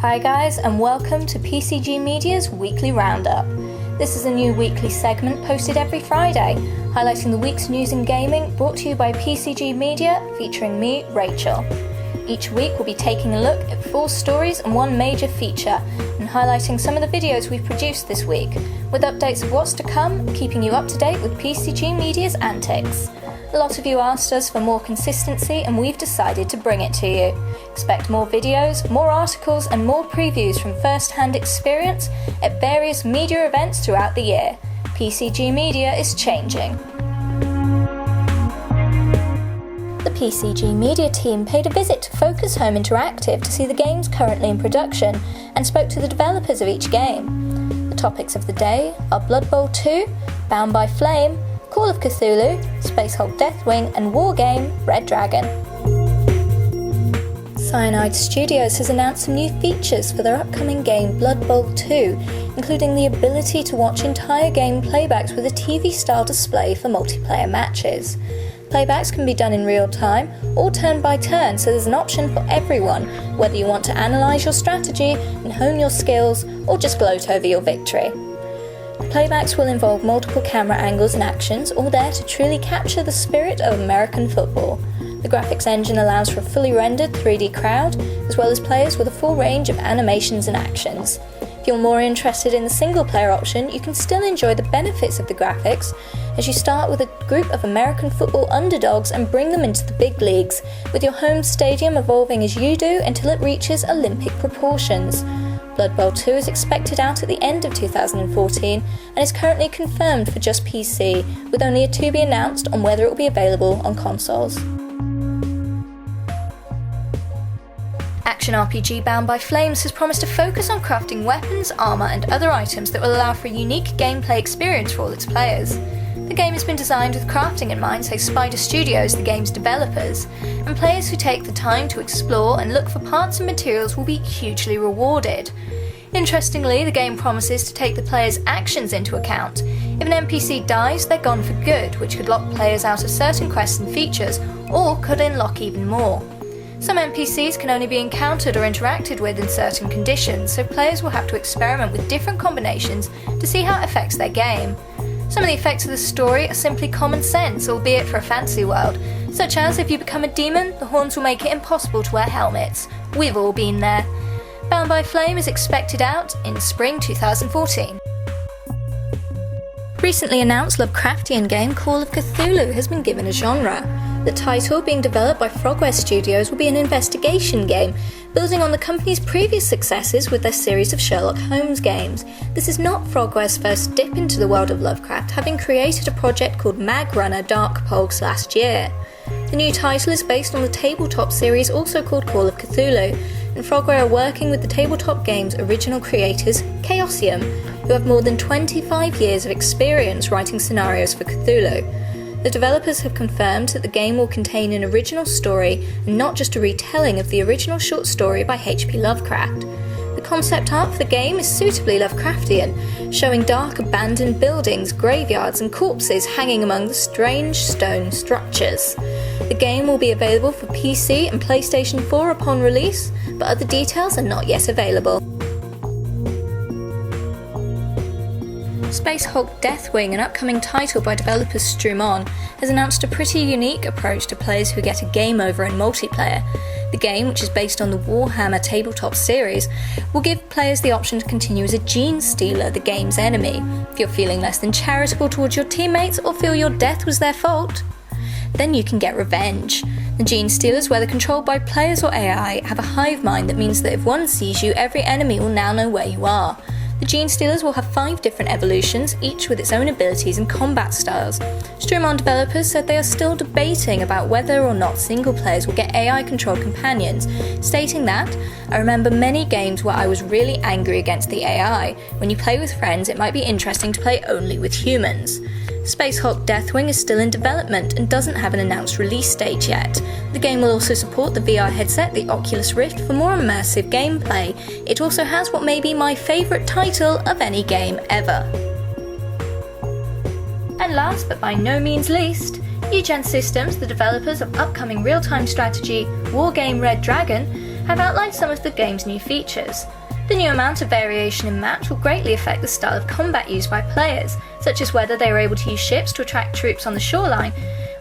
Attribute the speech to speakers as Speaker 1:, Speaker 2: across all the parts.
Speaker 1: Hi guys, and welcome to PCGMedia's weekly Roundup. This is a new weekly segment posted every Friday, highlighting the week's news in gaming, brought to you by PCGmedia, featuring me, Rachel. Each week we'll be taking a look at 4 stories and 1 major feature, and highlighting some of the videos we've produced this week, with updates of what's to come, keeping you up to date with PCGmedia's antics. A lot of you asked us for more consistency, and we've decided to bring it to you. Expect more videos, more articles, and more previews from first-hand experience at various media events throughout the year. PCGmedia is changing. The PCGmedia team paid a visit to Focus Home Interactive to see the games currently in production and spoke to the developers of each game. The topics of the day are Blood Bowl 2, Bound by Flame, Call of Cthulhu, Space Hulk Deathwing, and Wargame Red Dragon. Cyanide Studios has announced some new features for their upcoming game Blood Bowl 2, including the ability to watch entire game playbacks with a TV-style display for multiplayer matches. Playbacks can be done in real time or turn by turn, so there's an option for everyone, whether you want to analyse your strategy and hone your skills or just gloat over your victory. Playbacks will involve multiple camera angles and actions, all there to truly capture the spirit of American football. The graphics engine allows for a fully rendered 3D crowd, as well as players with a full range of animations and actions. If you're more interested in the single-player option, you can still enjoy the benefits of the graphics, as you start with a group of American football underdogs and bring them into the big leagues, with your home stadium evolving as you do until it reaches Olympic proportions. Blood Bowl 2 is expected out at the end of 2014 and is currently confirmed for just PC, with only a to be announced on whether it will be available on consoles. Action RPG Bound by Flames has promised to focus on crafting weapons, armour and other items that will allow for a unique gameplay experience for all its players. The game has been designed with crafting in mind, say Spider Studios, the game's developers, and players who take the time to explore and look for parts and materials will be hugely rewarded. Interestingly, the game promises to take the player's actions into account. If an NPC dies, they're gone for good, which could lock players out of certain quests and features, or could unlock even more. Some NPCs can only be encountered or interacted with in certain conditions, so players will have to experiment with different combinations to see how it affects their game. Some of the effects of the story are simply common sense, albeit for a fantasy world, such as if you become a demon, the horns will make it impossible to wear helmets. We've all been there. Bound by Flame is expected out in spring 2014. Recently announced Lovecraftian game Call of Cthulhu has been given a genre. The title, being developed by Frogware Studios, will be an investigation game, building on the company's previous successes with their series of Sherlock Holmes games. This is not Frogware's first dip into the world of Lovecraft, having created a project called Mag Runner Dark Pulse last year. The new title is based on the tabletop series also called Call of Cthulhu, and Frogware are working with the tabletop game's original creators, Chaosium, who have more than 25 years of experience writing scenarios for Cthulhu. The developers have confirmed that the game will contain an original story and not just a retelling of the original short story by H.P. Lovecraft. The concept art for the game is suitably Lovecraftian, showing dark abandoned buildings, graveyards and corpses hanging among the strange stone structures. The game will be available for PC and PlayStation 4 upon release, but other details are not yet available. Space Hulk Deathwing, an upcoming title by developers Strumon, has announced a pretty unique approach to players who get a game over in multiplayer. The game, which is based on the Warhammer tabletop series, will give players the option to continue as a Gene Stealer, the game's enemy. If you're feeling less than charitable towards your teammates or feel your death was their fault, then you can get revenge. The Gene Stealers, whether controlled by players or AI, have a hive mind that means that if one sees you, every enemy will now know where you are. The Gene Stealers will have 5 different evolutions, each with its own abilities and combat styles. Strumon developers said they are still debating about whether or not single players will get AI-controlled companions, stating that, "I remember many games where I was really angry against the AI. When you play with friends, it might be interesting to play only with humans." Space Hulk Deathwing is still in development and doesn't have an announced release date yet. The game will also support the VR headset, the Oculus Rift, for more immersive gameplay. It also has what may be my favourite title of any game ever. And last but by no means least, Eugen Systems, the developers of upcoming real-time strategy Wargame Red Dragon, have outlined some of the game's new features. The new amount of variation in maps will greatly affect the style of combat used by players, such as whether they are able to use ships to attract troops on the shoreline,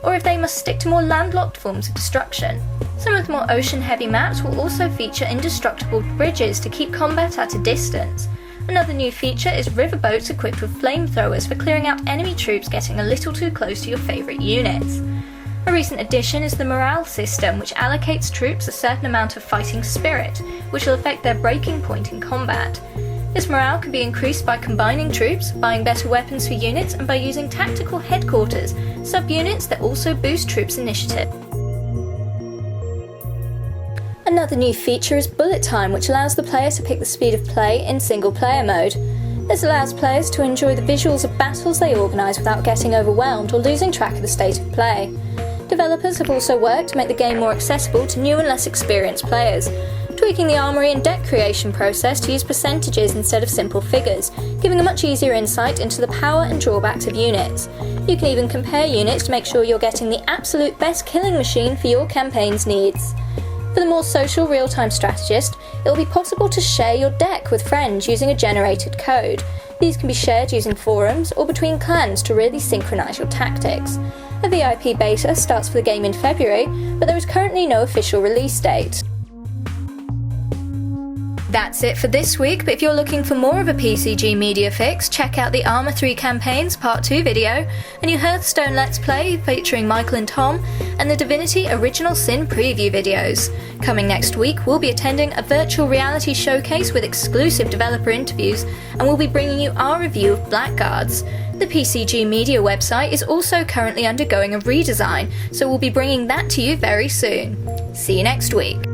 Speaker 1: or if they must stick to more landlocked forms of destruction. Some of the more ocean-heavy maps will also feature indestructible bridges to keep combat at a distance. Another new feature is riverboats equipped with flamethrowers for clearing out enemy troops getting a little too close to your favourite units. A recent addition is the morale system, which allocates troops a certain amount of fighting spirit, which will affect their breaking point in combat. This morale can be increased by combining troops, buying better weapons for units, and by using tactical headquarters, sub-units that also boost troops' initiative. Another new feature is bullet time, which allows the player to pick the speed of play in single-player mode. This allows players to enjoy the visuals of battles they organise without getting overwhelmed or losing track of the state of play. Developers have also worked to make the game more accessible to new and less experienced players, tweaking the armoury and deck creation process to use percentages instead of simple figures, giving a much easier insight into the power and drawbacks of units. You can even compare units to make sure you're getting the absolute best killing machine for your campaign's needs. For the more social real-time strategist, it will be possible to share your deck with friends using a generated code. These can be shared using forums or between clans to really synchronise your tactics. A VIP beta starts for the game in February, but there is currently no official release date. That's it for this week, but if you're looking for more of a PCGmedia fix, check out the Armour 3 Campaigns Part 2 video, a new Hearthstone Let's Play featuring Michael and Tom, and the Divinity Original Sin preview videos. Coming next week, we'll be attending a virtual reality showcase with exclusive developer interviews, and we'll be bringing you our review of Blackguards. The PCGmedia website is also currently undergoing a redesign, so we'll be bringing that to you very soon. See you next week.